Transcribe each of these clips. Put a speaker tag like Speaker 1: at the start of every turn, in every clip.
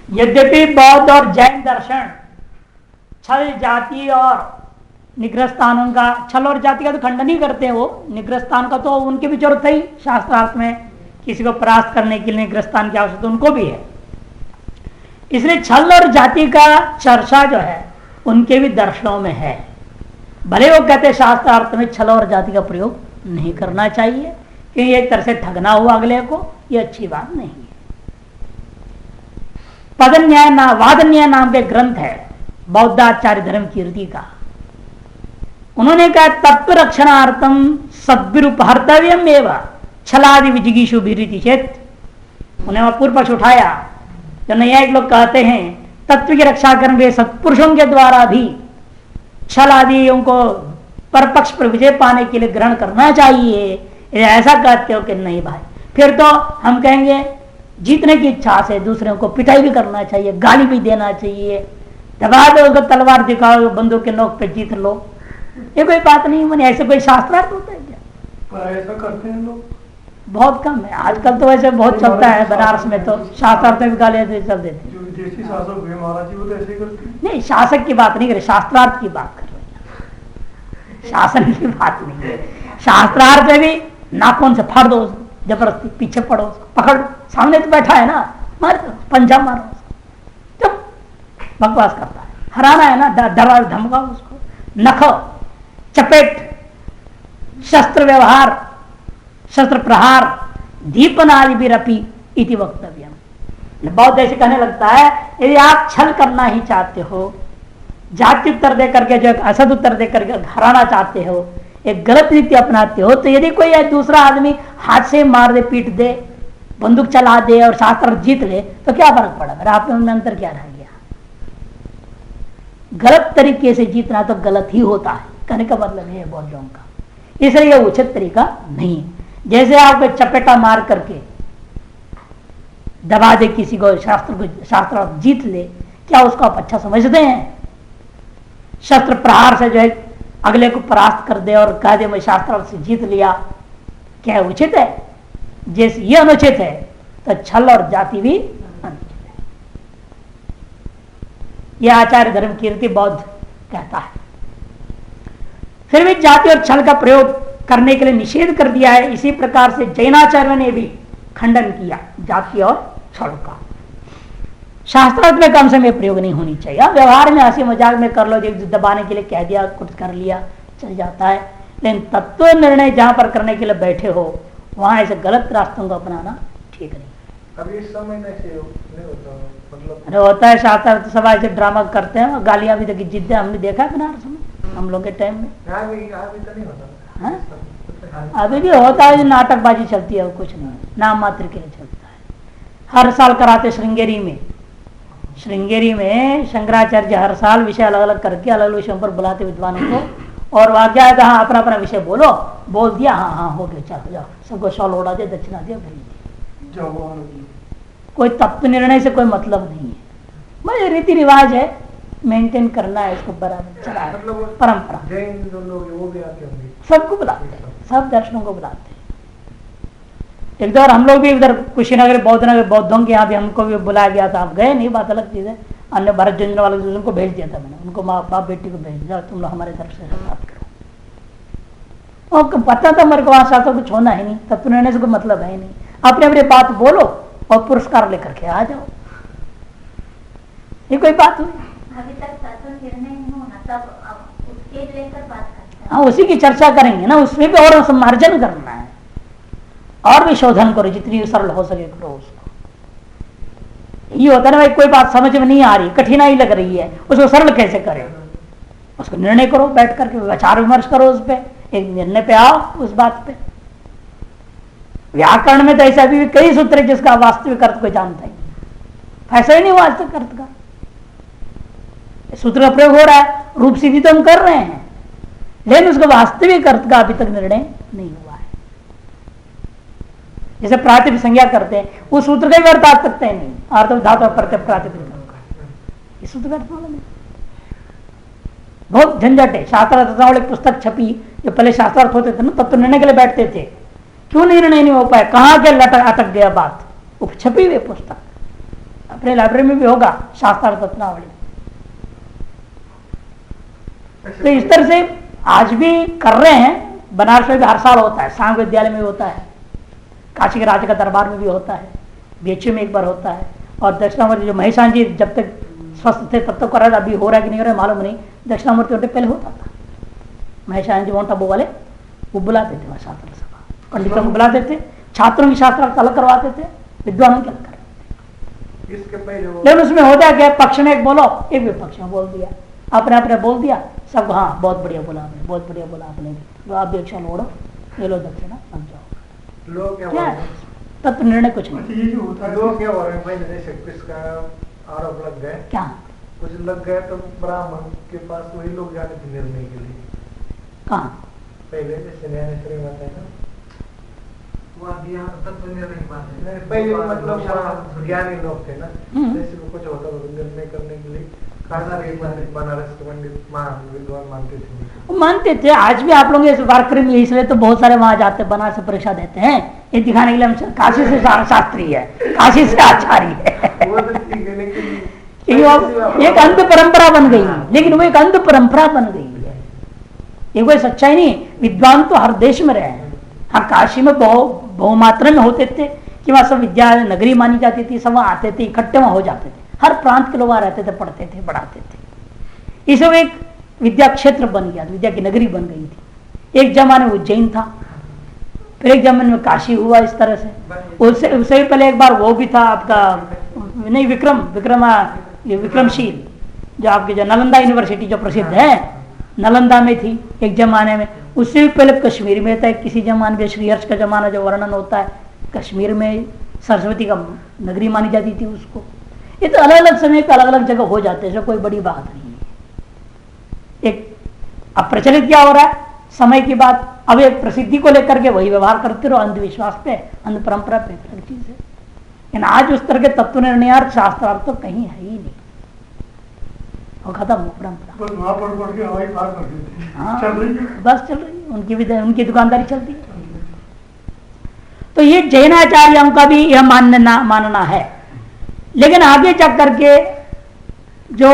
Speaker 1: यद्यपि बौद्ध और जैन दर्शन छल जाति और निग्रह स्थानों का, छल और जाति का तो खंडन ही करते हैं। वो निग्रह स्थान का तो उनकी भी जरूरत है ही, शास्त्रार्थ में किसी को परास्त करने के लिए निग्रह स्थान की आवश्यकता उनको भी है। इसलिए छल और जाति का चर्चा जो है उनके भी दर्शनों में है। भले वो कहते हैं शास्त्रार्थ में छल और जाति का प्रयोग नहीं करना चाहिए क्योंकि एक तरह से ठगना हुआ अगले को, ये अच्छी बात नहीं है। पदन्याय वादन्याय नाम के ग्रंथ है बौद्धाचार्य धर्म कीर्ति का। उन्होंने कहा तत्व रक्षणार्थम सद्विरुपहर्तव्यम एवं छलादि विजिगीषु विरीति चेत। उन्हें वह पूर्व पक्ष उठाया जो न्यायिक लोग कहते हैं तत्व की रक्षा करने के सत्पुरुषों के द्वारा भी छल आदि उनको परपक्ष पर विजय पाने के लिए ग्रहण करना चाहिए। ऐसा कहते हो कि नहीं भाई, फिर तो हम कहेंगे जीतने की इच्छा से दूसरों को पिटाई भी करना चाहिए, गाली भी देना चाहिए, दबा दो उसको, तलवार दिखाओ, बंदूक के नोक पे जीत लो। ये कोई बात नहीं माने, ऐसे कोई शास्त्रार्थ होता है क्या?
Speaker 2: पर ऐसा करते हैं लोग
Speaker 1: बहुत कम है आजकल, तो वैसे बहुत चलता है बनारस में, तो शास्त्रार्थ में भी गालियां चल देते हैं।
Speaker 2: विदेशी शासक हुए महाराज जी, वो तो ऐसे ही करते हैं।
Speaker 1: नहीं, शासक की बात नहीं कर रहे, शास्त्रार्थ की बात कर रहे हैं, शासन की बात नहीं है। शास्त्रार्थ में भी नाखून से फाड़ दो उसको, जबरदस्ती पीछे पड़ो, पकड़, सामने तो बैठा है ना, मार पंजा मारो उसको, चुप बकवास करता है, हराना है ना, डरा धमकाओ उसको, नख चपेट, शस्त्र व्यवहार, शस्त्र प्रहार, दीपनादि भी रपी इति वक्तव्य। बहुत ऐसे कहने लगता है यदि आप छल करना ही चाहते हो, जाति उत्तर दे करके जो असद उत्तर दे करके हराना चाहते हो, एक गलत नीति अपनाते हो, तो यदि कोई दूसरा आदमी हाथ से मार दे, पीट दे, बंदूक चला दे और शास्त्र जीत ले, तो क्या फर्क पड़ा? मेरा आप में अंतर क्या रह गया? गलत तरीके से जीतना तो गलत ही होता है, कहने का मतलब है बौद्धों का। इसलिए यह उचित तरीका नहीं है। जैसे आप चपेटा मार करके दबा दे किसी को, शास्त्र जीत ले, क्या उसको आप अच्छा समझते हैं? शस्त्र प्रहार से जो है अगले को परास्त कर दे और कह दे मैं शास्त्र से जीत लिया, क्या उचित है? जैसे ये अनुचित है तो छल और जाति भी अनुचित है। यह आचार्य धर्म कीर्ति बौद्ध कहता है। फिर भी जाति और छल का प्रयोग करने के लिए निषेध कर दिया है। इसी प्रकार से जैनाचार्य ने भी खंडन किया जाति और छल का। शास्त्रार्थ में कम समय प्रयोग नहीं होनी चाहिए। व्यवहार में हंसी मजाक में कर लो, जो दबाने के लिए कह दिया, कुछ कर लिया, चल जाता है। लेकिन तत्व निर्णय जहां पर करने के लिए बैठे हो वहां ऐसे गलत रास्तों को अपनाना ठीक नहीं।
Speaker 2: अभी इस समय नहीं होता, मतलब
Speaker 1: अरे होता है शास्त्रार्थ सभा ऐसे ड्रामा करते हैं, गालियां भी देखी जिद्दे हमने देखा है बनारस में, हम लोग के टाइम में।
Speaker 2: तो नहीं होता।
Speaker 1: अभी भी होता है, नाटकबाजी चलती है, कुछ नहीं, नाम मात्र के लिए चलता है। हर साल कराते श्रृंगेरी में शंकराचार्य हर साल विषय अलग अलग करके अलग अलग विषयों पर बुलाते विद्वानों को, और वहां क्या है, हाँ अपना अपना विषय बोल दिया, हाँ हाँ हो गया, चलो जाओ, सबको शॉल उड़ा दे, दक्षिणा दे, भेज दिया। कोई तत्व निर्णय से कोई मतलब नहीं है, भाई रीति रिवाज है, मेंटेन करना है, इसको बराबर चला है, परंपरा। सबको बुलाते हैं, सब दर्शनों को बुलाते हैं। एक बार हम लोग भी उधर कुशीनगर बौद्धों के यहाँ भी हमको भी बुलाया गया था, आप गए नहीं, बात अलग चीज है। अन्य भारत जंजन वाले उनको भेज दिया था मैंने, उनको माँ बाप बेटी को भेज दिया, तुम लोग हमारे तरफ से बात करो। और पता था मेरे को वहां शास्त्रों कुछ होना ही नहीं, तत्व निर्णय से कोई मतलब है नहीं, अपने अपने बात बोलो और पुरस्कार लेकर के आ जाओ, ये कोई बात हुई?
Speaker 3: अभी तक तत्व निर्णय नहीं होना, तब उसके लेकर बात करते हैं।
Speaker 1: हाँ, उसी की चर्चा करेंगे ना, उसमें भी और सम्मार्जन करना है, और भी शोधन करो, जितनी सरल हो सके करो उसको। ये होता है ना भाई, कोई बात समझ में नहीं आ रही, कठिनाई लग रही है, उसको सरल कैसे करें, उसको निर्णय करो, बैठ करके विचार विमर्श करो, उस पर एक निर्णय पे आओ, उस बात पे। व्याकरण में तो ऐसा भी कई सूत्र है जिसका वास्तविक अर्थ कोई जानता ही नहीं, ऐसा ही नहीं हुआ आज तक अर्थ का। सूत्र का प्रयोग हो रहा है, रूप सिद्धि तो हम कर रहे हैं, लेकिन उसका वास्तविक अर्थ का अभी तक निर्णय नहीं हुआ है। जैसे प्रातिप संज्ञा करते हैं, उस सूत्र का भी अर्थ आ सकते हैं नहीं, अर्थ धातु प्रत्यय प्रातिप, इस सूत्र का अर्थ मालूम है। बहुत झंझट है। शास्त्रार्थ एक पुस्तक छपी, जो पहले शास्त्रार्थ होते थे ना, तब तो निर्णय के लिए बैठते थे, क्यों निर्णय नहीं हो पाया, कहाँ के अटक गया बात, वो छपी हुई पुस्तक, अपने लाइब्रेरी में भी होगा शास्त्रार्थ रत्नावली। तो इस तरह से आज भी कर रहे हैं। बनारस में भी हर साल होता है, सांग विद्यालय में भी होता है, काशी के राजा का दरबार में भी होता है, बीएचयू में एक बार होता है। और दक्षिणामूर्ति जो महेशान जी जब तक स्वस्थ थे तब तक कर रहा था, अभी हो रहा है कि नहीं हो रहा है मालूम नहीं। दक्षिणामूर्ति उनके पहले होता था। महेशान जी माउंट आबू वाले वो बुलाते थे वहाँ शास्त्र सभा, पंडितों को बुलाते थे, छात्रों की शास्त्रार्थ अलग करवाते थे, विद्वानों की अलग करवाते थे। लेकिन उसमें होता है कि पक्ष में एक बोलो, एक भी पक्ष में बोल दिया, अपने बोल दिया सब, हाँ बहुत बढ़िया बोला आपने, बहुत बढ़िया बोला आपने, तो आप भी एक क्षण ओढ़ो, ये लो दक्षिणा, समझाओ।
Speaker 2: लोग
Speaker 1: क्या तत्व निर्णय कुछ नहीं।
Speaker 2: ये जो होता है लोग क्या हो रहे हैं भाई, जैसे इसका आरोप लग गए,
Speaker 1: क्या
Speaker 2: कुछ लग गए तो ब्राह्मण के पास वही लोग जाते थे निर्णय के लिए।
Speaker 1: कहाँ
Speaker 2: पहले जैसे न्यायाधीश माता है ना,
Speaker 4: नहीं,
Speaker 2: पहले मतलब ज्ञानी लोग थे ना, जैसे को कुछ होता था निर्णय करने के लिए बनारस के पंडित महान विद्वान मानते
Speaker 1: थे। आज भी आप लोग इस कार्यक्रम में इसलिए तो बहुत सारे वहां जाते हैं, बनारस से परीक्षा देते हैं, ये दिखाने के लिए हम काशी से शास्त्री है, काशी से आचार्य है।
Speaker 2: वो तो ठीक है, लेकिन
Speaker 1: एक अंध परंपरा बन गई, लेकिन वो एक अंध परंपरा बन गई है, ये कोई सच्चाई नहीं। विद्वान तो हर देश में रहे हैं। हाँ, काशी में बहुमात्रा में होते थे कि वहां सब विद्यालय नगरी मानी जाती थी, सब वहां आते थे, इकट्ठे वहां हो जाते थे, हर प्रांत के लोग वहां रहते थे, पढ़ते थे, पढ़ाते थे। इसमें एक विद्या क्षेत्र बन गया, विद्या की नगरी बन गई थी। एक जमाने में उज्जैन था, फिर एक जमाने में काशी हुआ इस तरह से। उससे भी पहले एक बार वो भी था आपका, नहीं विक्रमशील, जो आपकी जो नालंदा यूनिवर्सिटी जो प्रसिद्ध है, नालंदा में थी एक जमाने में। उससे भी पहले कश्मीर में था किसी जमाने में, श्रीहर्ष का जमाना जो वर्णन होता है, कश्मीर में सरस्वती का नगरी मानी जाती थी उसको। ये तो अलग अलग समय पे अलग अलग जगह हो जाते हैं, कोई बड़ी बात नहीं है। एक अब प्रचलित क्या हो रहा है समय की बात, अब एक प्रसिद्धि को लेकर के वही व्यवहार करते रहो, अंधविश्वास पे, अंध परंपरा पे, अलग चीज है। लेकिन आज उस तरह के तत्व निर्णयार्थ शास्त्रार्थ तो कहीं है ही नहीं, वो खत्म हो परंपरा। हाँ, बस चल रही है, उनकी दुकानदारी चलती है। तो ये जैनाचार्यों का भी यह मानना है। लेकिन आगे जा करके जो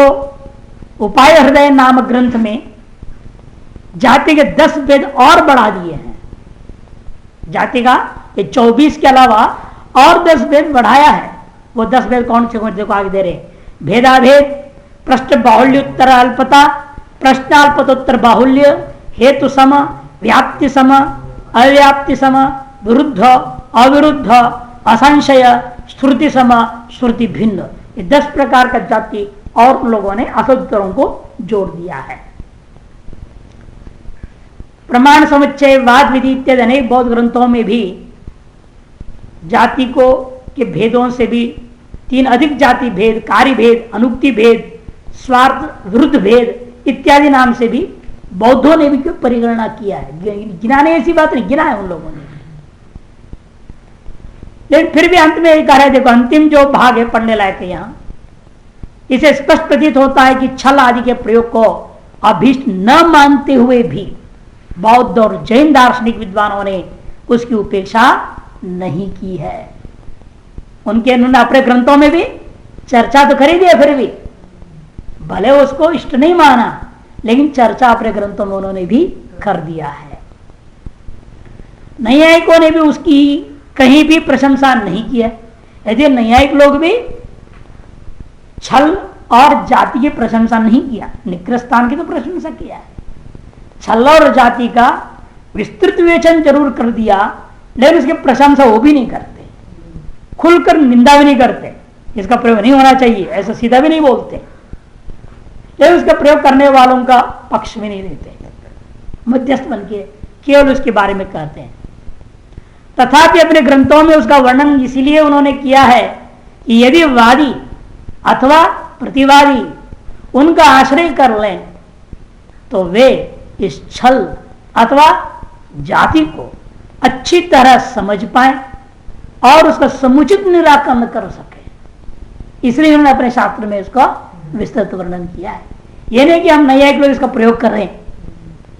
Speaker 1: उपाय हृदय नामक ग्रंथ में जाति के 10 भेद और बढ़ा दिए हैं। जाति का ये 24 के अलावा और 10 भेद बढ़ाया है। वो 10 भेद कौन से कौन से को आगे दे रहे, भेदाभेद, प्रश्न बाहुल्य उत्तर अल्पता, प्रश्नाल्पतोत्तर बाहुल्य, हेतु सम, व्याप्ति सम, अव्याप्ति सम, विरुद्ध अविरुद्ध, असंशय, श्रुति सम, श्रुति भिन्न, ये 10 प्रकार का जाति और लोगों ने असोत्तरों को जोड़ दिया है। प्रमाण समुच्चय, वाद विधि इत्यादि अनेक बौद्ध ग्रंथों में भी जाति को के भेदों से भी 3 अधिक जाति भेद, कार्य भेद, अनुक्ति भेद, स्वार्थ विरुद्ध भेद इत्यादि नाम से भी बौद्धों ने भी क्यों परिगणना किया है। गिनाने ऐसी बात नहीं, गिना है उन लोगों ने। लेकिन फिर भी अंत में एक कह रहे, देखो अंतिम जो भाग है पढ़ने लायक है यहाँ, इसे स्पष्ट प्रतीत होता है कि छल आदि के प्रयोग को अभीष्ट न मानते हुए भी बौद्ध और जैन दार्शनिक विद्वानों ने उसकी उपेक्षा नहीं की है। उन्होंने अपने ग्रंथों में भी चर्चा तो करी दी, फिर भी भले उसको इष्ट नहीं माना, लेकिन चर्चा अपने ग्रंथों में उन्होंने भी कर दिया है। नैयायिकों ने भी उसकी कहीं भी प्रशंसा नहीं की है। यदि नैयायिक लोग भी छल और जाति की प्रशंसा नहीं किया, निकृष्टान की तो प्रशंसा किया है। छल और जाति का विस्तृत विवेचन जरूर कर दिया, लेकिन उसकी प्रशंसा वो भी नहीं करते, खुलकर निंदा भी नहीं करते, इसका प्रयोग नहीं होना चाहिए ऐसा सीधा भी नहीं बोलते, लेकिन उसका प्रयोग करने वालों का पक्ष भी नहीं लेते, मध्यस्थ बन के केवल उसके बारे में कहते हैं। तथापि अपने ग्रंथों में उसका वर्णन इसीलिए उन्होंने किया है कि यदि वादी अथवा प्रतिवादी उनका आश्रय कर लें तो वे इस छल अथवा जाति को अच्छी तरह समझ पाए और उसका समुचित निराकरण कर सके। इसलिए उन्होंने अपने शास्त्र में इसका विस्तृत वर्णन किया है। यह नहीं कि हम नैयायिक लोग इसका प्रयोग कर रहे हैं,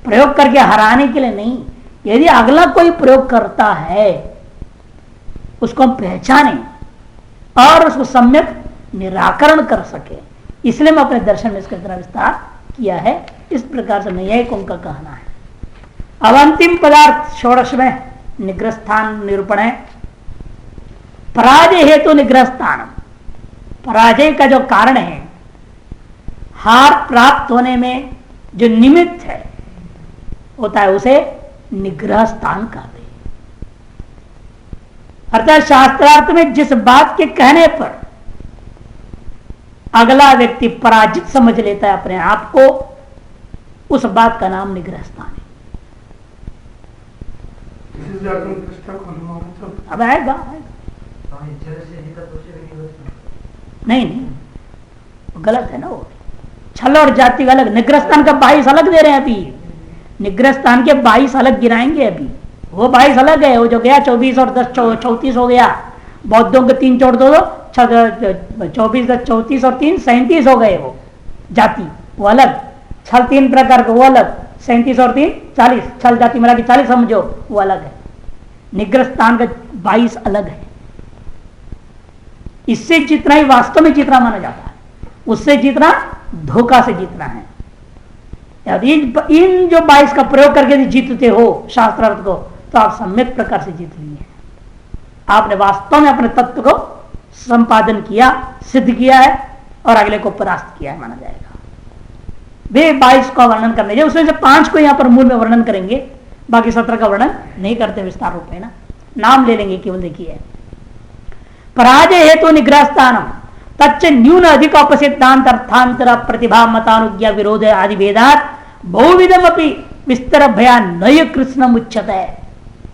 Speaker 1: प्रयोग करके हराने के लिए नहीं। यदि अगला कोई प्रयोग करता है उसको हम पहचाने और उसको सम्यक निराकरण कर सके, इसलिए मैं अपने दर्शन में इसका इतना विस्तार किया है। इस प्रकार से न्यायिकों का कहना है। अब अंतिम पदार्थ षोडश में निग्रह स्थान निरूपण है। पराजय हेतु निग्रह स्थान, पराजय का जो कारण है, हार प्राप्त होने में जो निमित्त है होता है, उसे निग्रह स्थान कहते हैं। अर्थात शास्त्रार्थ में जिस बात के कहने पर अगला व्यक्ति पराजित समझ लेता है अपने आप को, उस बात का नाम निग्रह स्थान है। अब आएगा नहीं नहीं, गलत है ना वो। छल और जाति का अलग, निग्रह स्थान का 22 अलग दे रहे हैं अभी। निग्रह स्थान के 22 अलग गिराएंगे अभी। वो 22 अलग है, वो जो गया 24 और 10 34 हो गया। बौद्धों के 3 जोड़ दो, 24 10 34 और 3 37 हो गए। वो जाति वो अलग, छल 3 प्रकार का वो अलग, 37 और 3 40, छल जाति मिला के 40 समझो, वो अलग है। निग्रह स्थान का 22 अलग है। इससे जितना ही वास्तव में जीतना माना जाता है, उससे जीतना धोखा से जीतना है। यदि इन जो 22 का प्रयोग करके जीतते हो शास्त्रार्थ को, तो आप सम्यक प्रकार से जीत लिए। आपने वास्तव में अपने तत्व को संपादन किया, सिद्ध किया है और अगले को परास्त किया है माना जाएगा। वे 22 का वर्णन करने जाए, उसमें से 5 को यहां पर मूल में वर्णन करेंगे, बाकी 17 का वर्णन नहीं करते विस्तार रूप में ना, नाम ले लेंगे केवल। देखिए, पराजय हेतु निग्रह स्थानम तच्च न्यून अधिक अपसिद्धांत अर्थांतर प्रतिभा मतानुज्ञा विरोध आदि भेदात बहुविधम अपि विस्तर भया नय कृष्णम उच्यते।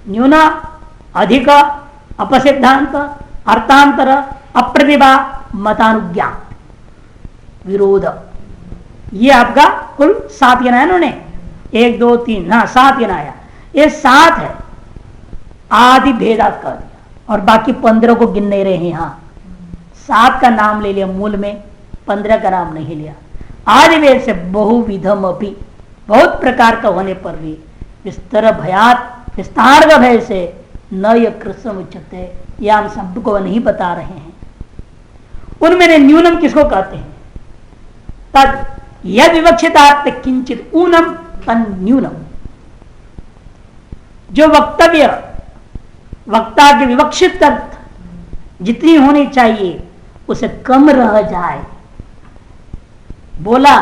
Speaker 1: न्यून अधिक अपसिद्धांत अर्थांतर अप्रतिभा मतानुज्ञा विरोध, ये आपका कुल 7 गिनाया इन्होंने, 1 2 3 हाँ 7 गिनाया। ये 7 है, आदि भेदात कर दिया और बाकी 15 को गिन नहीं रहे हैं। यहाँ 7 का नाम ले लिया मूल में, 15 का नाम नहीं लिया। आदि भेद से बहुविधम अपि, बहुत प्रकार का होने पर भी विस्तर भयात, विस्तार का भय से न यह कृष्ण उच्चते, यह हम सबको नहीं बता रहे हैं। उनमें न्यूनम किसको कहते हैं? तद यह विवक्षितार्थ किंचित ऊनम तन न्यूनम, जो वक्तव्य वक्ता के विवक्षित अर्थ जितनी होनी चाहिए उसे कम रह जाए, बोला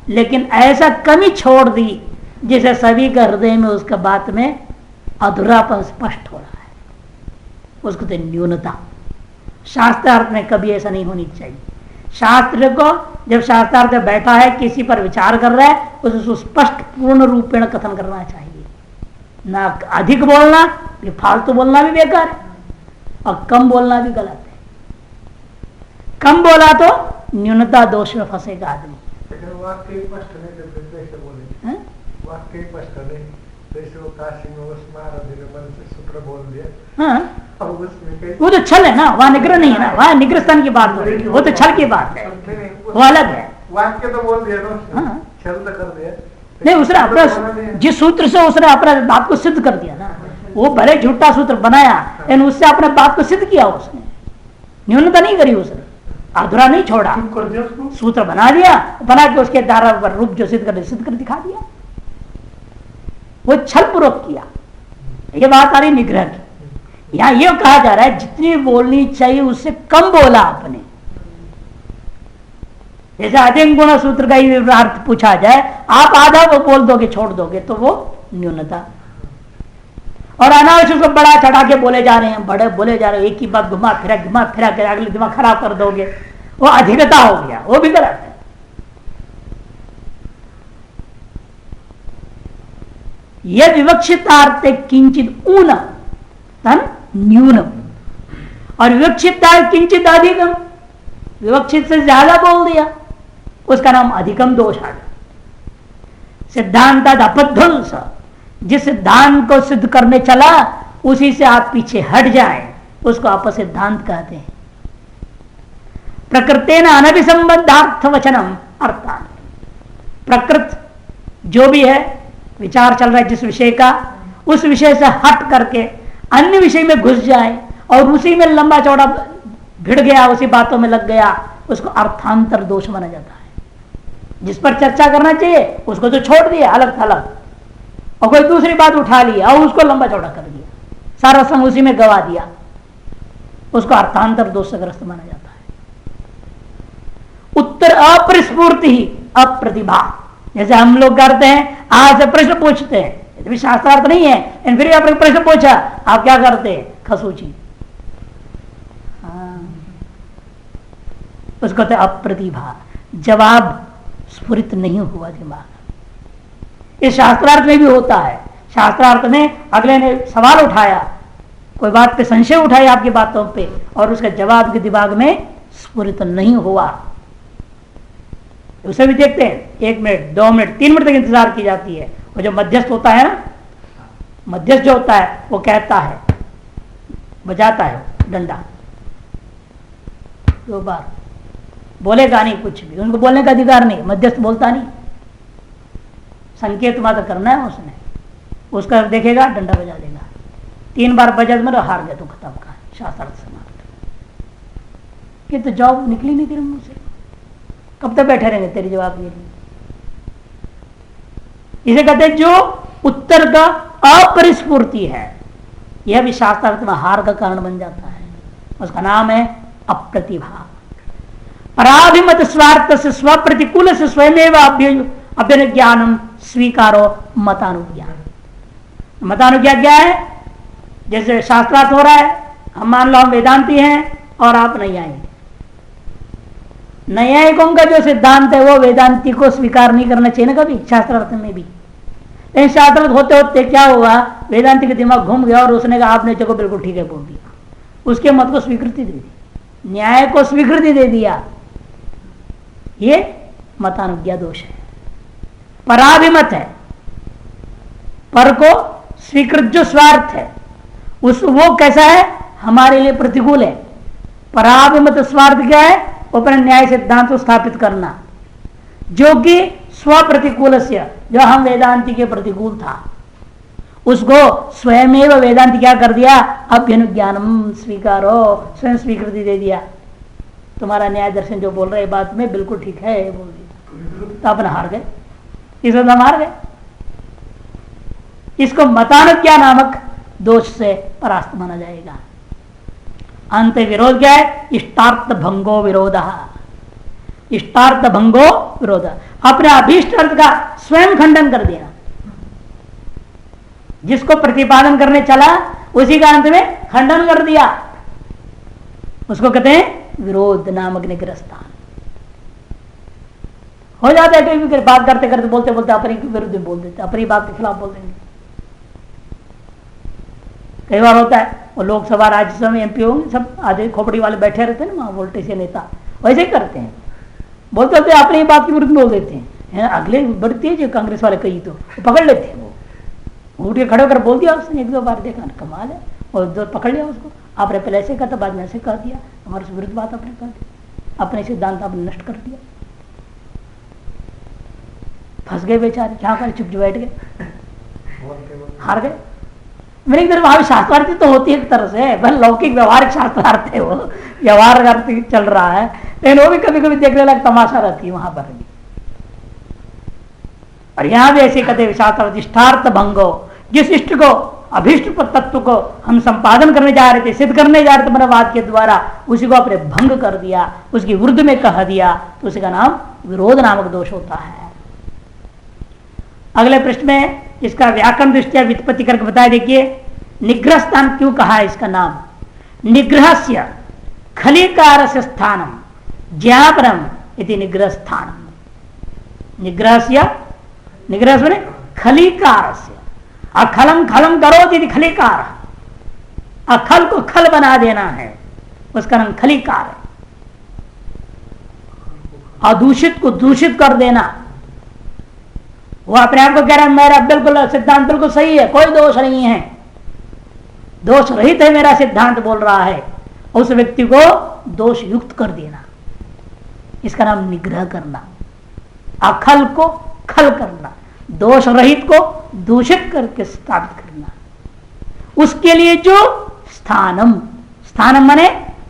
Speaker 1: लेकिन ऐसा कमी छोड़ दी जिसे सभी के हृदय में उसका बात में अधूरापन स्पष्ट हो रहा है, उसको तो न्यूनता। शास्त्रार्थ में कभी ऐसा नहीं होनी चाहिए। शास्त्र को जब शास्त्रार्थ में बैठा है, किसी पर विचार कर रहा है, उसे स्पष्ट पूर्ण रूपेण कथन करना चाहिए। ना अधिक बोलना, फालतू बोलना भी बेकार है और कम बोलना भी गलत है। कम बोला तो न्यूनता दोष में फंसेगा आदमी।
Speaker 2: वाक्य स्पष्ट नहीं करते, जैसे बोले वाक्य स्पष्ट नहीं, जैसे वो काशी में उस महाराज ने मन से सूत्र बोल दिया।
Speaker 1: हाँ,
Speaker 2: और उसमें
Speaker 1: वो तो छल है ना, वहाँ निग्रह नहीं है ना, वहाँ निग्रह स्थान की बात हो रही है, वो तो छल की बात है, वो अलग है।
Speaker 2: वाक्य तो बोल दिया ना,
Speaker 1: हाँ।
Speaker 2: छल तो कर दिया
Speaker 1: नहीं, उसने अपना जिस सूत्र से उसने अपना बात को सिद्ध कर दिया ना, वो भले झूठा सूत्र बनाया लेकिन उससे अपने बात को सिद्ध किया उसने, न्यूनता नहीं करी उसने, अधूरा नहीं छोड़ा, सूत्र बना दिया, बना के उसके द्वारा रूप जो सिद्ध कर दिखा दिया। वो छल पूर्वक किया। ये बात आ रही निग्रह की। यहां ये कहा जा रहा है जितनी बोलनी चाहिए उससे कम बोला आपने। जैसे अधिक गुण सूत्र का ही अर्थ पूछा जाए, आप आधा वो बोल दोगे छोड़ दोगे तो वो न्यूनता। और अनावश्यक उसको बड़ा चढ़ा के बोले जा रहे हैं, बड़े बोले जा रहे हैं, एक ही बात घुमा फिरा के अगले दिमाग खराब कर दोगे, वो अधिकता हो गया, वो भी गलत है। यह विवक्षितार्थ किंचित ऊनम न्यूनम, और विवक्षिता किंचित अधिकम, विवक्षित से ज्यादा बोल दिया उसका नाम अधिकम दोष आ गया। सिद्धांत अपध्वंस, जिस सिद्धांत को सिद्ध करने चला उसी से आप पीछे हट जाएं, उसको आप सिद्धांत कहते हैं। प्रकृतेन अनभिसंबद्धार्थ वचनम अर्थान, प्रकृत जो भी है विचार चल रहा है जिस विषय का, उस विषय से हट करके अन्य विषय में घुस जाए और उसी में लंबा चौड़ा भिड़ गया, उसी बातों में लग गया, उसको अर्थांतर दोष माना जाता है। जिस पर चर्चा करना चाहिए उसको तो छोड़ दिया अलग थलग, और कोई दूसरी बात उठा लिया और उसको लंबा चौड़ा कर दिया, सारा समय उसी में गवा दिया, उसको अर्थांतर दोष से ग्रस्त माना जाता है। उत्तर अप्रस्फूर्ति ही अप्रतिभा, जैसे हम लोग करते हैं, आज से प्रश्न पूछते हैं, ये भी शास्त्रार्थ नहीं है, फिर भी आपने प्रश्न पूछा, आप क्या करते हैं? खसूची, उसको कहते अप्रतिभा, जवाब स्फुरित नहीं हुआ दिमाग। इस शास्त्रार्थ में भी होता है। शास्त्रार्थ में अगले ने सवाल उठाया, कोई बात पे संशय उठाई आपकी बातों पे, और उसका जवाब के दिमाग में स्फुरित नहीं हुआ, उसे भी देखते हैं। 1 मिनट 2 मिनट 3 मिनट तक इंतजार की जाती है। और जो मध्यस्थ होता है ना, मध्यस्थ जो होता है वो कहता है, बजाता है डंडा 2 बार, बोलेगा नहीं कुछ भी, उनको बोलने का अधिकार नहीं, मध्यस्थ बोलता नहीं, संकेत मात्र करना है उसने, उसका देखेगा डंडा बजा देगा। 3 बार बजा तो हार गया, तो खत्म का शास्त्रार्थ समाप्त। कि तो जवाब निकली नहीं तेरे मुंह से, कब तक बैठे रहेंगे तेरे जवाब के लिए? इसे कहते हैं जो उत्तर का अपरिस्फूर्ति है, यह भी शास्त्रार्थ में हार का कारण बन जाता है, उसका नाम है अप्रतिभा। पराभिमत स्वार्थ से स्वप्रतिकूल से स्वयमेव अभ्युज्ञानम स्वीकारो मतानुज्ञान। मतानुज्ञा क्या है? जैसे शास्त्रार्थ हो रहा है, हम मान लो हम वेदांती हैं और आप नैयायिक। नैयायिकों का जो सिद्धांत है वो वेदांती को स्वीकार नहीं करना चाहिए ना कभी, शास्त्रार्थ में भी। लेकिन शास्त्रार्थ होते होते क्या हुआ, वेदांती के दिमाग घूम गया और उसने कहा आपने चलो बिल्कुल ठीक है बोल दिया, उसके मत को स्वीकृति दे दी, न्याय को स्वीकृति दे दिया। ये मतानुज्ञा दोष है। पराभिमत है, पर को स्वीकृत जो स्वार्थ है उस वो कैसा है, हमारे लिए प्रतिकूल है। पराभिमत स्वार्थ क्या है? अपने न्याय सिद्धांत को स्थापित करना, जो कि स्वप्रतिकूल से, जो हम वेदांति के प्रतिकूल था, उसको स्वयमेव वेदांति क्या कर दिया, अभ्युज्ञानम स्वीकारो, स्वयं स्वीकृति दे दिया। तुम्हारा न्याय दर्शन जो बोल रहे बात में बिल्कुल ठीक है बोल दिया, तो अपना हार गए, इसको हम हार गए। इसको मतानुज्ञा नामक दोष से परास्त माना जाएगा। अंत विरोध क्या है? इष्टार्थ भंगो विरोध। इष्टार्थ भंगो विरोध, अपने अभीष्ट अर्थ का स्वयं खंडन कर देना। जिसको प्रतिपादन करने चला उसी का अंत में खंडन कर दिया, उसको कहते हैं विरोध नामक निग्रह स्थान। हो जाता है कभी भी बात करते करते बोलते बोलते अपने विरुद्ध बोल देते, अपनी बात के खिलाफ बोल देंगे। कई बार होता है, वो लोकसभा राज्यसभा में एमपी होंगे, सब आधे खोपड़ी वाले बैठे रहते हैं ना वहां, वोल्टेज के नेता वैसे ही करते हैं, बोलते होते अपनी बात के विरुद्ध बोल देते हैं। अगले बढ़ती है जो कांग्रेस वाले कई तो पकड़ लेते हैं, वो उठ के खड़े होकर बोल दिया उसने 1-2 बार, देखा कमाल है, और 2 पकड़ लिया उसको, आपने पहले ऐसे कहा था बाद में ऐसे कह दिया, हमारे से विरुद्ध बात आपने कह दी, अपने सिद्धांत आपने नष्ट कर दिया। फंस गए बेचारे, क्या करें, चुप बैठ गए, हार गए। मेरे इधर वहां शास्त्रार्थ तो होती है एक तरह से, बस लौकिक व्यवहारिक शास्त्रार्थ है, वो व्यवहार अर्थ चल रहा है, लेकिन वो भी कभी कभी देखने लायक तमाशा रहती है वहां पर भी। और यहां भी ऐसे कहते शास्त्रार्थ इष्टार्थ भंगो, जिस इष्ट को अभिष्ट तत्व को हम संपादन करने जा रहे थे, सिद्ध करने जा रहे थे मनोवाद के द्वारा, उसी को आपने भंग कर दिया, उसकी विरुद्ध में कह दिया, तो उसी का नाम विरोध नामक दोष होता है। अगले पृष्ठ में इसका व्याकरण दृष्टिया व्युत्पत्ति करके बताया। देखिए निग्रह स्थान क्यों कहा है इसका नाम, निग्रहस्य खलीकारस्य स्थानम ज्ञापनम इति निग्रह स्थानम। निग्रहस्य, निग्रह सुने खलीकारस्य, अखलम खलम करोति इति खलीकार, अखल को खल बना देना है, उसका नाम खलीकार है। अदूषित को दूषित कर देना, वो अपने आप को कह रहा है मेरा बिल्कुल सिद्धांत बिल्कुल सही है, कोई दोष नहीं है, दोष रहित है मेरा सिद्धांत बोल रहा है, उस व्यक्ति को दोष युक्त कर देना, इसका नाम निग्रह करना। अखल को खल करना, दोष रहित को दूषित करके स्थापित करना। उसके लिए जो स्थानम, स्थानम माने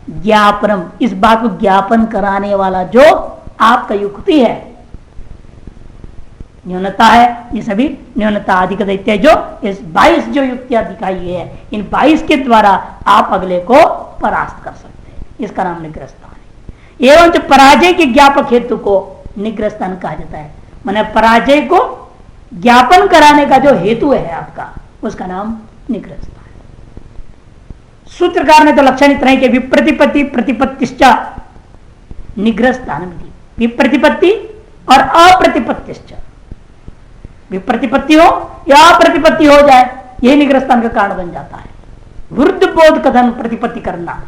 Speaker 1: ज्ञापनम, इस बात को ज्ञापन कराने वाला जो आपका युक्ति है, न्यूनता है, ये सभी न्यूनता अधिक दैत्य जो इस 22 जो युक्तियां दिखाई है, इन 22 के द्वारा आप अगले को परास्त कर सकते हैं। इसका नाम निग्रह स्थान है। एवं जो पराजय के ज्ञापक हेतु को निग्रह स्थान कहा जाता है। माने पराजय को ज्ञापन कराने का जो हेतु है आपका, उसका नाम निग्रह स्थान है। सूत्रकार ने तो लक्षण इतना ही कि विप्रतिपत्ति प्रतिपत्तिश्च निग्रह स्थान में दी। विप्रतिपत्ति और अप्रतिपत्तिश्च, विप्रतिपत्ति हो या अप्रतिपत्ति हो जाए, यही निग्रह स्थान का कारण बन जाता है। विरुद्ध बोध कथन प्रतिपत्ति करना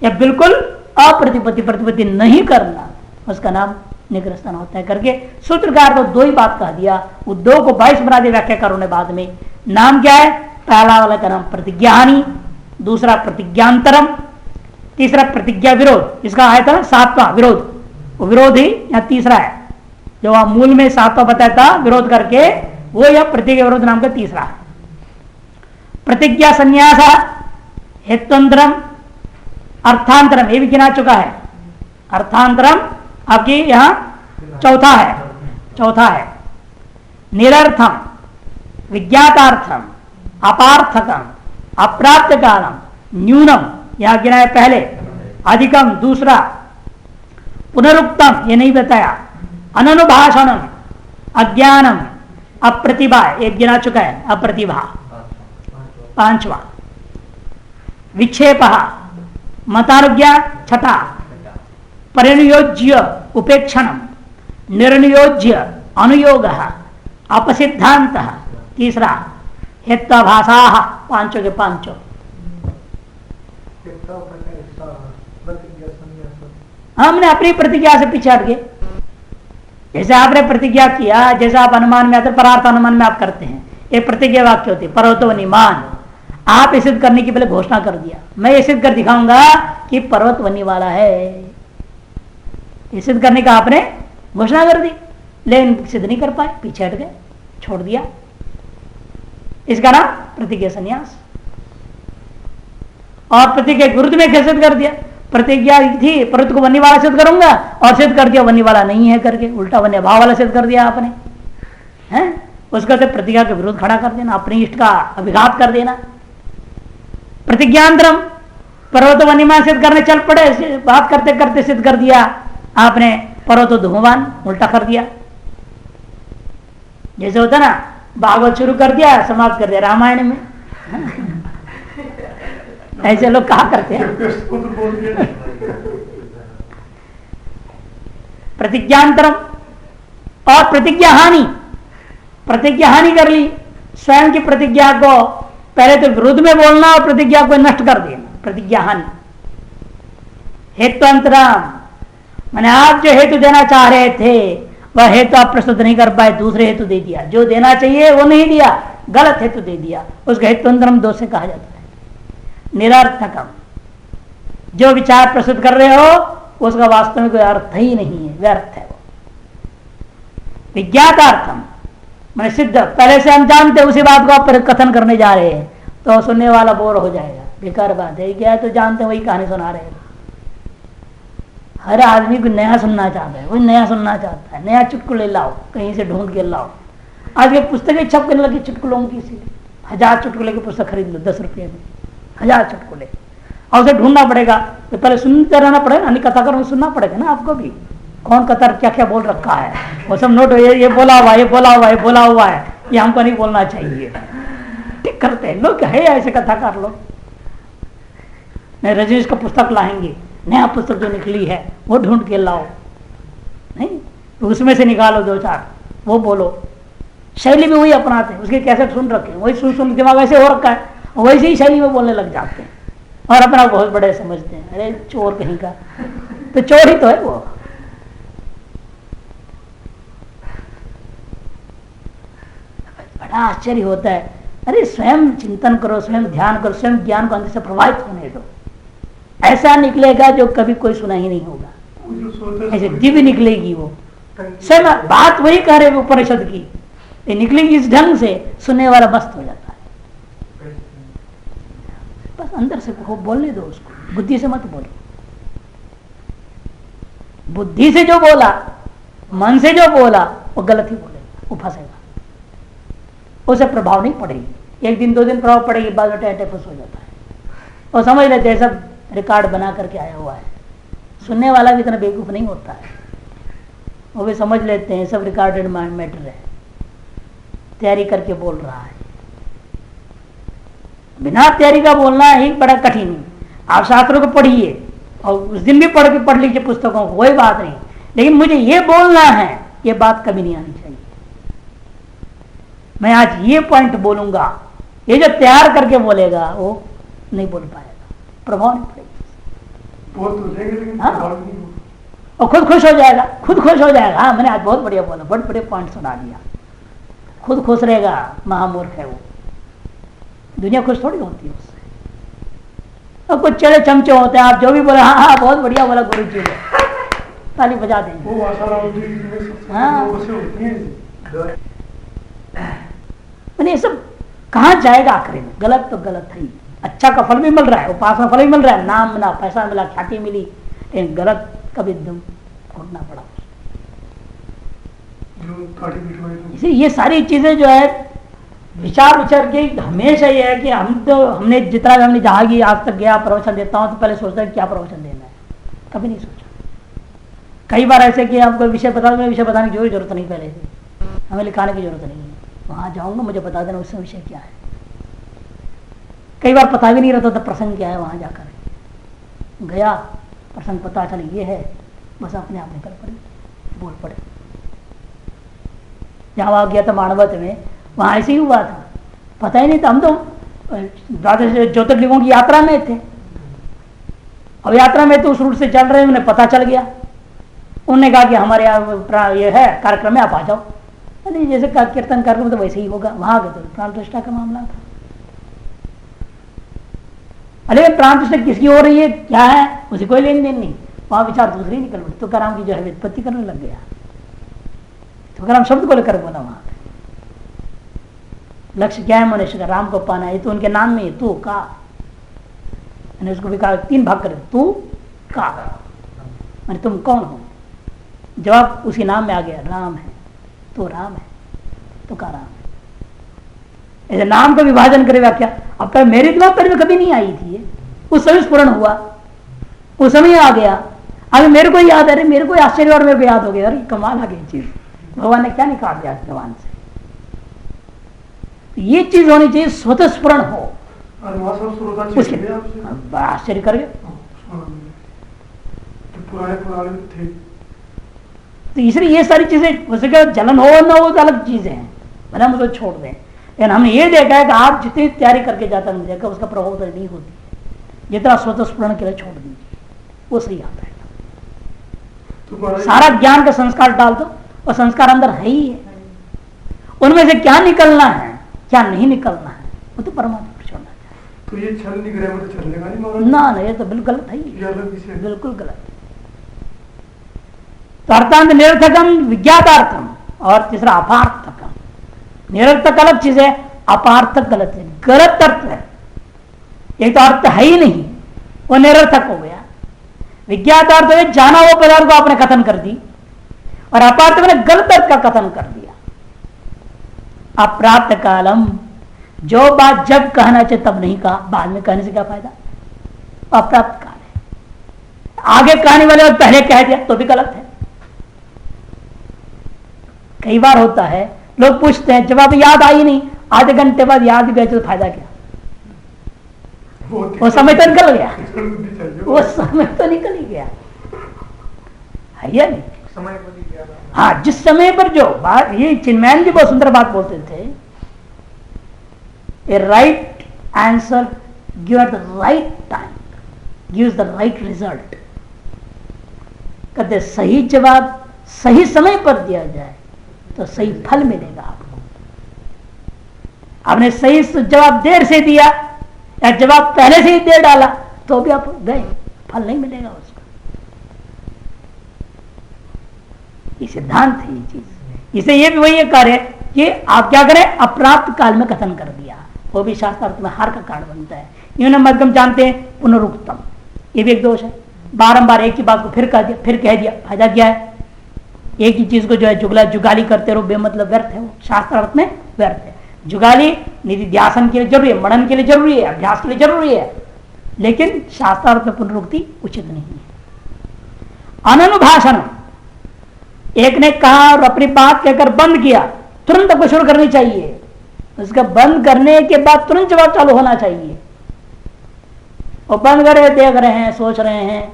Speaker 1: या बिल्कुल अप्रतिपत्ति प्रतिपत्ति नहीं करना, उसका नाम निग्रह स्थान होता है करके सूत्रकार तो दो ही बात कह दिया। वो दो को 22 बना दिया व्याख्याकारों ने बाद में। नाम क्या है? पहला वाला का नाम प्रतिज्ञाहानि, दूसरा प्रतिज्ञांतरम, तीसरा प्रतिज्ञा विरोध। इसका आया था 7वां विरोध, वो विरोध ही यहाँ तीसरा है। जो वहां मूल में 7वां बताया था विरोध करके, वो यह प्रतिज्ञा विरोध नाम का तीसरा है। प्रतिज्ञा संन्यास हेत्वंतरम अर्थांतरम, ये भी गिना चुका है। अर्थांतरम आपकी यहां चौथा है। निरर्थम, विज्ञातार्थम, अपार्थकम, अप्राप्त कालम, न्यूनम यहां गिना है पहले, अधिकम दूसरा, पुनरुक्तम ये नहीं बताया, अननुभाषणम, अज्ञानम, अप्रतिभा एक गिना चुका है, अप्रतिभा 5वां, विक्षेप मतानुज्ञा 6, परिनियोज्य उपेक्षणम, निर्नियोज्य अनुयोग, अपसिद्धांत 3, हेत्वाभाषा 5 के 5। हमने अपनी प्रतिज्ञा से पीछे हट गए। जैसे आपने प्रतिज्ञा किया, जैसे आप अनुमान में आते, परार्थ अनुमान में आप करते हैं, एक प्रतिज्ञा वाक्य होती है पर्वतो वनिमान। आप ये सिद्ध करने की पहले घोषणा कर दिया, मैं ये सिद्ध कर दिखाऊंगा कि पर्वत वनी वाला है, ये सिद्ध करने का आपने घोषणा कर दी, लेकिन सिद्ध नहीं कर पाए, पीछे हट गए, छोड़ दिया। इसका नाम प्रतिज्ञा संन्यास। और प्रतिज्ञा विरुद्ध में क्या सिद्ध कर दिया? प्रतिज्ञा थी पर्वत को वन्य वाला सिद्ध करूंगा और सिद्ध कर दिया वन्य वाला नहीं है करके, उल्टा वन्य भाव वाला सिद्ध कर दिया आपने, हैं? उसका से प्रतिज्ञा के विरुद्ध खड़ा कर देना, अपनी इष्ट का अभिघात कर देना। प्रतिज्ञांतरम, पर्वत वन्यमान सिद्ध करने चल पड़े, बात करते करते सिद्ध कर दिया आपने पर्वत धूमवान, उल्टा कर दिया। जैसे होता ना, भागवत शुरू कर दिया समाप्त कर दिया रामायण में, ऐसे लोग कहा करते हैं। प्रतिज्ञांतरम और प्रतिज्ञा हानि, प्रतिज्ञा हानि कर ली, स्वयं की प्रतिज्ञा को पहले तो विरुद्ध में बोलना और प्रतिज्ञा को नष्ट कर देना, प्रतिज्ञा हानि। हेत्वंतरम माने आप जो हेतु देना चाह रहे थे वह हेतु आप प्रस्तुत नहीं कर पाए, दूसरे हेतु दे दिया, जो देना चाहिए वो नहीं दिया, गलत हेतु दे दिया, उसका हेत्वंतरम दोष से कहा जाता है। निरर्थकम, जो विचार प्रस्तुत कर रहे हो उसका वास्तव में कोई अर्थ ही नहीं है, व्यर्थ है वो। विज्ञातार्थम मैंने सिद्ध, पहले से हम जानते उसी बात को आप कथन करने जा रहे हैं तो सुनने वाला बोर हो जाएगा, बेकार बात है क्या, तो जानते वही कहानी सुना रहे हैं। हर आदमी को नया सुनना चाहता है, वही नया सुनना चाहता है, नया चुटकुले लाओ, कहीं से ढूंढ के लाओ। आज ये पुस्तकें छपने लगी चुटकुलों की, इसीलिए 1000 चुटकुले की पुस्तक खरीद लो 10 रुपये में, 1000 चुटकुले, और उसे ढूंढना पड़ेगा, तो पहले सुनते रहना पड़ेगा ना, कथा कर सुनना पड़ेगा ना आपको भी, कौन कतर क्या क्या बोल रखा है वो सब नोट, ये बोला हुआ, ये बोला हुआ, ये बोला हुआ है, ये हमको नहीं बोलना चाहिए, ठीक करते हैं लोग, है ऐसे कथाकार लोग। नहीं, रजनीश का पुस्तक लाएंगे, नया पुस्तक जो निकली है वो ढूंढ के लाओ, नहीं तो उसमें से निकालो 2-4, वो बोलो, शैली भी वही अपनाते हैं, उसके कैसे सुन रखे हैं, वही सुन दिमाग ऐसे हो रखा है, वैसे ही शैली में बोलने लग जाते हैं और अपना बहुत बड़े समझते हैं, अरे चोर कहीं का, तो चोर ही तो है वो। बड़ा आश्चर्य होता है, अरे स्वयं चिंतन करो, स्वयं ध्यान करो, स्वयं ज्ञान को अंदर से प्रभावित होने दो, ऐसा निकलेगा जो कभी कोई सुना ही नहीं होगा, ऐसे दिव्य निकलेगी वो। स्वयं बात वही कह रहे उपनिषद की, ये निकलेगी इस ढंग से, सुनने वाला मस्त हो जाता है। बस अंदर से बोलने दो उसको, बुद्धि से मत बोलो, बुद्धि से जो बोला, मन से जो बोला, वो गलत ही बोलेगा, वो फंसेगा, उसे प्रभाव नहीं पड़ेगी। 1 दिन 2 दिन प्रभाव पड़ेगी, बाद में टैटे फंस हो जाता है। और समझ लेते हैं सब रिकॉर्ड बना करके आया हुआ है। सुनने वाला भी इतना बेवकूफ नहीं होता है, वो भी समझ लेते हैं सब रिकॉर्डेड मैटर है, तैयारी करके बोल रहा है। बिना तैयारी का बोलना ही बड़ा कठिन है। आप शास्त्रों को पढ़िए और उस दिन भी पढ़ लीजिए पुस्तकों को, कोई बात नहीं, लेकिन मुझे ये बोलना है, ये बात कभी नहीं आनी चाहिए। मैं आज ये पॉइंट बोलूंगा, ये जो तैयार करके बोलेगा वो नहीं बोल पाएगा, प्रभाव नहीं पड़ेगा।
Speaker 2: बोल तो देंगे लेकिन
Speaker 1: हाँ?
Speaker 2: प्रभाव नहीं होगा।
Speaker 1: और खुद खुश हो जाएगा, खुद खुश हो जाएगा। हाँ, मैंने आज बहुत बढ़िया बोला, बड़े बड़े पॉइंट सुना दिया, खुद खुश रहेगा। महामूर्ख है वो, दुनिया खुश थोड़ी होती है उससे। और कुछ चढ़े चमचे होते हैं, आप जो भी बोले हाँ हाँ बहुत बढ़िया बोला गुरु जी ने, ताली बजा देंगे।
Speaker 2: वो आसाराम जी में
Speaker 1: हाँ।
Speaker 2: लोगों से होती है।
Speaker 1: मैंने ये सब कहाँ जाएगा आखिर में? गलत तो गलत है ही। अच्छा का फल भी मिल रहा है, उपासना फल भी मिल रहा है, नाम मिला, पैसा मिला, ख्याति मिली, लेकिन गलत कभी दम घुटना पड़ा। इसे ये सारी चीजें जो है विचार के हमेशा ये है कि हमने जितना भी हमने जहाँ की आज तक गया प्रवचन देता हूँ तो पहले सोचता है क्या प्रवचन देना है, कभी नहीं सोचा। कई बार ऐसे कि आपको विषय बता दो, विषय बताने की जरूरत नहीं, पहले से हमें लिखाने की जरूरत नहीं है, वहां जाऊंगा मुझे बता देना उसमें विषय क्या है। कई बार पता भी नहीं रहता था प्रसंग क्या है, वहां जाकर गया प्रसंग पता चल ये है, बस अपने आप निकल पड़े, बोल पड़े। जहाँ गया था मानवत में, वहां ऐसे ही हुआ था, पता ही नहीं था। हम तो द्वादश ज्योतिर्लिंगों की यात्रा में थे, अब यात्रा में तो उस रूट से चल रहे हैं, उन्हें पता चल गया। उन्होंने कहा कि हमारे यहाँ ये है कार्यक्रम में, आप आ जाओ। अरे जैसे कीर्तन कार्यक्रम तो वैसे ही होगा, वहां गए तो प्राण प्रतिष्ठा का मामला था। अरे प्राण प्रतिष्ठा किसकी हो रही है, क्या है, उसे कोई लेन देन नहीं। वहां विचार दूसरी निकल पड़ी, तुकाराम की जो है व्युत्पत्ति करने लग गया। तुकाराम शब्द को लेकर बोला वहां पे, लक्ष्य क्या है मनुष्य का, राम को पाना है, तो उनके नाम में तू का, मैंने उसको भी कहा 3 भाग कर, तू का मैंने तुम कौन हो, जवाब उसी नाम में आ गया, राम है, तो राम है, तो का राम है। ऐसे नाम का विभाजन करेगा क्या? अब कल मेरे दिमाग पर में कभी नहीं आई थी, उस समय स्फुरण हुआ, उस समय आ गया। अभी मेरे को याद है, मेरे को आश्चर्य और मेरे को याद हो गया, अरे कमाल आ गई चीज, भगवान ने क्या निकाल दिया भगवान से। ये चीज होनी चाहिए, स्वतः स्फुरण हो, उसके बड़ा आश्चर्य कर गया।
Speaker 2: पुराने थे,
Speaker 1: तो इसलिए ये सारी चीजें उसका जलन हो ना हो तो अलग चीजें हैं, भले हम उसको छोड़ दें। लेकिन हमने ये देखा है कि आप जितनी तैयारी करके जाता है, देखा उसका प्रभाव तो नहीं होती, जितना स्वतः स्फुरण के लिए छोड़ दीजिए वो सही आता है। सारा ज्ञान का संस्कार डाल दो, और संस्कार अंदर है ही है, उनमें से क्या निकलना है क्या नहीं निकलना है वो तो परमात्मा पर छोड़ना चाहिए।
Speaker 2: तो ये छल निग्रह में तो चलेगा नहीं महाराज?
Speaker 1: ना ये तो बिल्कुल गलत है, बिल्कुल गलत है। तो अर्थांत निरर्थकम विज्ञातार्थम, और तीसरा अपार्थकम। निरर्थक अलग चीज है, अपार्थक गलत है, गलत अर्थ है। एक तो अर्थ है ही नहीं, वो निरर्थक हो गया। विज्ञातार्थ है जाना हुआ पदार्थ को आपने कथन कर दी, और अपार्थ मैंने गलत अर्थ का कथन कर दिया। अप्राप्त कालम, जो बात जब कहना चाहिए तब नहीं कहा, बाद में कहने से क्या फायदा? अप्राप्त काल है। आगे कहने वाले और पहले कह दिया तो भी गलत है। कई बार होता है, लोग पूछते हैं जवाब याद आई नहीं, आधे घंटे बाद याद गए तो फायदा क्या? वो समय तो निकल गया, वो समय तो निकल ही गया है या नहीं?
Speaker 2: समय को नहीं गया।
Speaker 1: हाँ, जिस समय पर जो बात, ये चिन्मयानंद जी बहुत सुंदर बात बोलते थे, a right answer give at the right time gives the right result. कहते सही जवाब सही समय पर दिया जाए तो सही फल मिलेगा आपको। आपने सही जवाब देर से दिया या जवाब पहले से ही दे डाला तो भी आप गए, फल नहीं मिलेगा उसका। ये सिद्धांत है ये चीज। इसे ये भी वही कार्य है कि आप क्या करें, अप्राप्त काल में कथन कर दिया, वो भी शास्त्रार्थ में हार का कारण बनता है। इन्होंने मध्यम जानते हैं पुनरुक्तम, ये भी एक दोष है। बारंबार एक ही बात को फिर कह दिया, फायदा क्या है? एक ही चीज को जो है जुगाली करते रहो, बेमतलब व्यर्थ है वो, शास्त्र अर्थ में व्यर्थ है। जुगाली निधि ध्यासन के लिए जरूरी है, मनन के लिए जरूरी है, अभ्यास के लिए जरूरी है, लेकिन शास्त्रार्थ में पुनरुक्ति उचित नहीं है। अननुभाषण, एक ने कहा और अपनी बात कहकर बंद किया, तुरंत आपको शुरू करनी चाहिए। उसका बंद करने के बाद तुरंत जवाब चालू होना चाहिए। वो बंद करे, देख रहे हैं, सोच रहे हैं,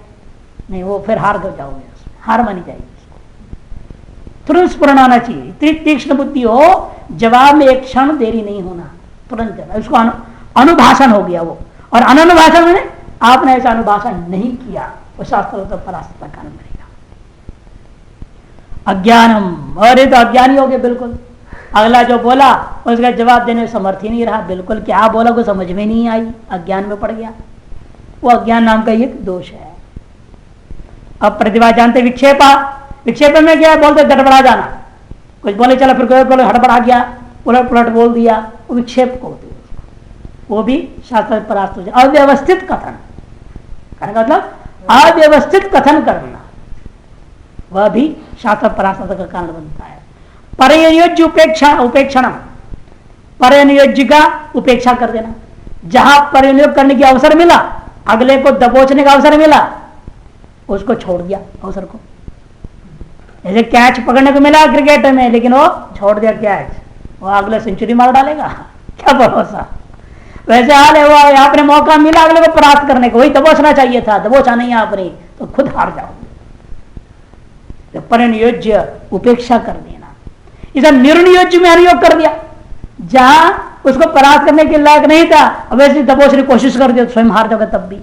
Speaker 1: नहीं, वो फिर हार कर जाओगे, हार मानी जाएगी। तुरंत स्फुरण आना चाहिए, इतनी तीक्ष्ण बुद्धि हो, जवाब में एक क्षण देरी नहीं होना, तुरंत जवाब। उसको अनुभाषण हो गया वो। और अननुभाषण में आपने ऐसा अनुभाषण नहीं किया, वो शास्त्र तो परास्त का कारण बनेगा। अज्ञानम, अरे तो अज्ञानी हो गए बिल्कुल। अगला जो बोला उसका जवाब देने में समर्थ ही नहीं रहा, बिल्कुल क्या बोला को समझ में नहीं आई, अज्ञान में पड़ गया। वो अज्ञान नाम का एक दोष है। अब प्रतिभा जानते विक्षेप में क्या बोलते, गड़बड़ा जाना, कुछ बोले चला, फिर कोई बोले हड़बड़ा गया, उलट पुलट बोल दिया, वो विक्षेप को होते, वो भी शास्त्र परास्त हो जाए। अव्यवस्थित कथन कहने का मतलब अव्यवस्थित कथन करना, वह भी शास्त्र परास्त का कारण बनता है। परयोज्य उपेक्षण, परयोज्य का उपेक्षा कर देना। जहां परयोग करने की अवसर मिला, अगले को दबोचने का अवसर मिला, उसको छोड़ दिया अवसर को। जैसे कैच पकड़ने को मिला क्रिकेट में, लेकिन वो छोड़ दिया कैच, वो अगले सेंचुरी मार डालेगा, क्या भरोसा। वैसे हाल है, वो आपने मौका मिला अगले को परास्त करने को, वही दबोचना चाहिए था, दबोचा नहीं आपने, तो खुद हार जाओगे। तो परिनियोज्य उपेक्षा कर देना। इसे निर्नियोज्य में अनुयोग कर दिया, जहां उसको परास्त करने के लायक नहीं था, अब ऐसे दबोचने की कोशिश कर दिया, स्वयं हार जाओगे। तब भी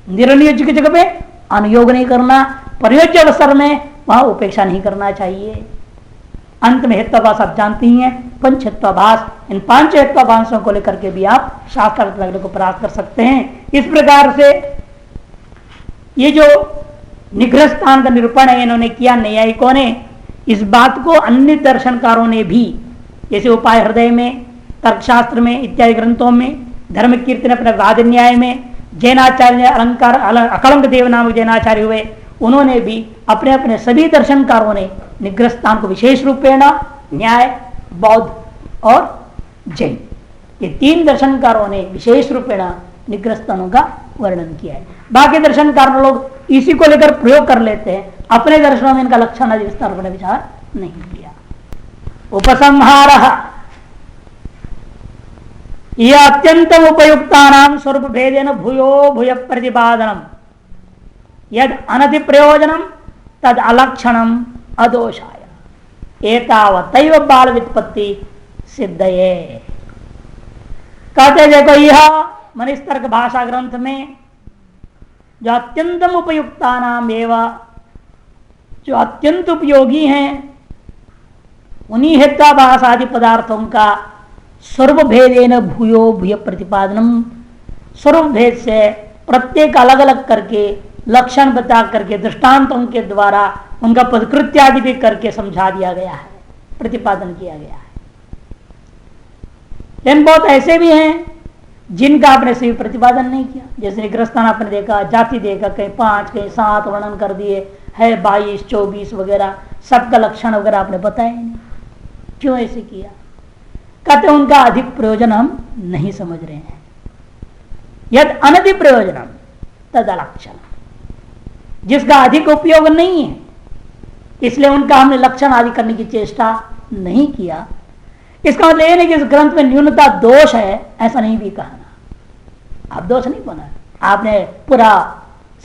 Speaker 1: निर्नियोज्य की जगह पे अनुयोग नहीं करना, प्रयोज्य अवसर में वहां उपेक्षा नहीं करना चाहिए। अंत में हेत्वाभास आप जानती हैं, पंच हेत्वाभास, इन पांच हेत्वाभासों को लेकर के भी आप शास्त्रार्थ को परास्त कर सकते हैं। इस प्रकार से ये जो निग्रह स्थान का निरूपण है इन्होंने किया न्यायिकों ने, इस बात को अन्य दर्शनकारों ने भी, जैसे उपाय हृदय में, तर्कशास्त्र में, इत्यादि ग्रंथों में, धर्म कीर्तन अपने राज न्याय में, जैनाचार्य अलंकार अकलंक देव नामक जैनाचार्य हुए, उन्होंने भी अपने अपने सभी दर्शनकारों ने निग्रह स्थान को विशेष रूपेण न्याय, बौद्ध और जैन, ये तीन दर्शनकारों ने विशेष रूपेण निग्रह स्थानों का वर्णन किया है। बाकी दर्शनकार लोग इसी को लेकर प्रयोग कर लेते हैं, अपने दर्शनों में इनका लक्षण आदि विस्तार पर विचार नहीं किया। उपसंहार, यह अत्यंतम उपयुक्तानां स्वरूप भेदेन भूयो भूय प्रतिपादनम यद अनति प्रयोजनम तद अलक्षणम अदोषाय एतावतैव बाल व्युत्पत्ति सिद्धये। कहते देखो, यह मनिस्तर्क भाषा ग्रंथ में जो अत्यंतम उपयुक्ता नाम एवं, जो अत्यंत उपयोगी हैं, उन्हीं हेत्वाभास आदि पदार्थों का स्वरूप भेदेन भूयो भूय प्रतिपादनम, स्वरूप भेद से प्रत्येक अलग अलग करके लक्षण बता करके दृष्टांतों के द्वारा उनका पदकृत्य आदि भी करके समझा दिया गया है, प्रतिपादन किया गया है। लेकिन बहुत ऐसे भी हैं जिनका आपने सही प्रतिपादन नहीं किया। जैसे निग्रहस्थान आपने देखा, जाति देखा, कहीं 5 कहीं 7 वर्णन कर दिए है, 22 24 वगैरह, सबका लक्षण वगैरह आपने बताया नहीं। क्यों ऐसे किया? कहते उनका अधिक प्रयोजन हम नहीं समझ रहे हैं। यद अनधि प्रयोजनम तद अलक्षण, जिसका अधिक उपयोग नहीं है, इसलिए उनका हमने लक्षण आदि करने की चेष्टा नहीं किया। इसका मतलब यह नहीं कि इस ग्रंथ में न्यूनता दोष है, ऐसा नहीं भी कहना। आप दोष नहीं बना, आपने पूरा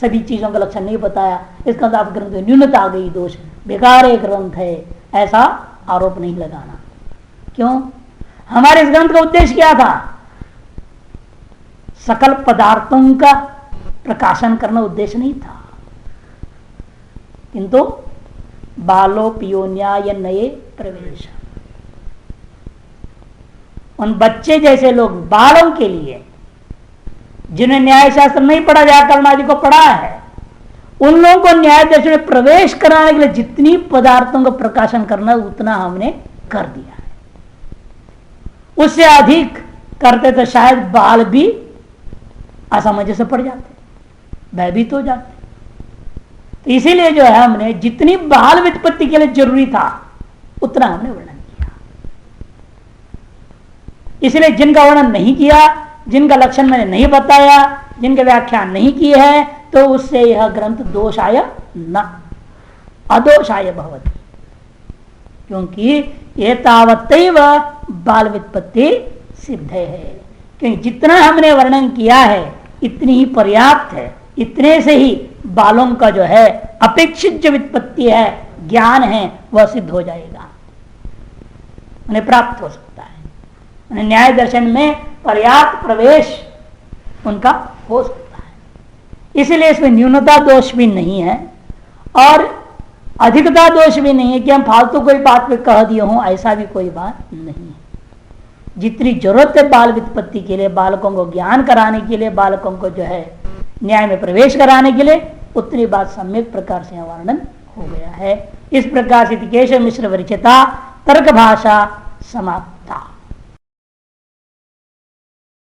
Speaker 1: सभी चीजों का लक्षण नहीं बताया, इसका मतलब आप ग्रंथ में न्यूनता आ गई, दोष, बेकार एक ग्रंथ है, ऐसा आरोप नहीं लगाना। क्यों? हमारे इस ग्रंथ का उद्देश्य क्या था? सकल पदार्थों का प्रकाशन करना उद्देश्य नहीं था, किंतु बालोपयोन्या या नए प्रवेश, उन बच्चे जैसे लोग, बालों के लिए जिन्हें न्याय शास्त्र नहीं पढ़ा, व्याकरण आदि को पढ़ा है, उन लोगों को न्याय दर्शन में प्रवेश कराने के लिए जितनी पदार्थों का प्रकाशन करना उतना हमने कर दिया है। उससे अधिक करते तो शायद बाल भी असमंजस से पड़ जाते, भयभीत हो जाते। तो इसीलिए जो है हमने जितनी बाल व्युत्पत्ति के लिए जरूरी था उतना हमने वर्णन किया। इसलिए जिनका वर्णन नहीं किया, जिनका लक्षण मैंने नहीं बताया, जिनके व्याख्या नहीं की है, तो उससे यह ग्रंथ दोषाय न अदोषाय भवति, क्योंकि ये तावतैव बाल व्युत्पत्ति सिद्ध है। क्योंकि जितना हमने वर्णन किया है इतनी ही पर्याप्त है, इतने से ही बालों का जो है अपेक्षित जो व्युत्पत्ति है, ज्ञान है, वह सिद्ध हो जाएगा, उन्हें प्राप्त हो सकता है। उन्हें न्याय दर्शन में पर्याप्त प्रवेश उनका हो सकता है। इसलिए इसमें न्यूनता दोष भी नहीं है और अधिकता दोष भी नहीं है कि हम फालतू कोई बात पे कह दिए हों, ऐसा भी कोई बात नहीं है। जितनी जरूरत है बाल व्युत्पत्ति के लिए, बालकों को ज्ञान कराने के लिए, बालकों को जो है न्याय में प्रवेश कराने के लिए, उतनी बात सम्यक प्रकार से वर्णन हो गया है। इस प्रकार से केशव मिश्र विरचिता तर्क भाषा समाप्त।